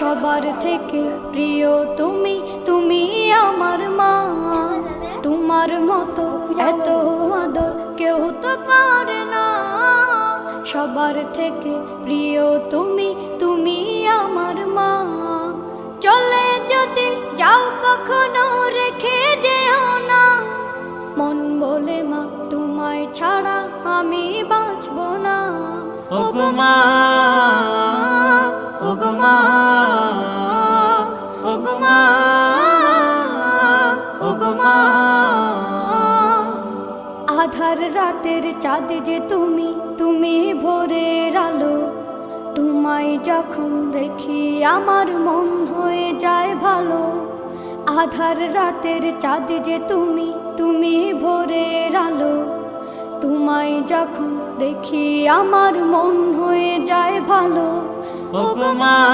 সবার থেকে প্রিয় তুমি, তুমি আমার মা। তোমার মতো এত আদর কেউ তো করে না। সবার থেকে প্রিয় তুমি, তুমি আমার মা। চলে যদি যাও কখনো রেখে যেও না, মন বলে মা তোমায় ছাড়া আমি বাঁচব না। ওগো মা, ওগো মা, ওগো মা, ওগো মা। আধার রাতের চাঁদ যে তুমি, তুমি ভোরের আলো। তোমায় যখন দেখি আমার মন হয়ে যায় ভালো। আধার রাতের চাঁদ যে তুমি, তুমি ভোরের আলো। তোমায় যখন দেখি আমার মন হয়ে যায় ভালো। ওগো মা।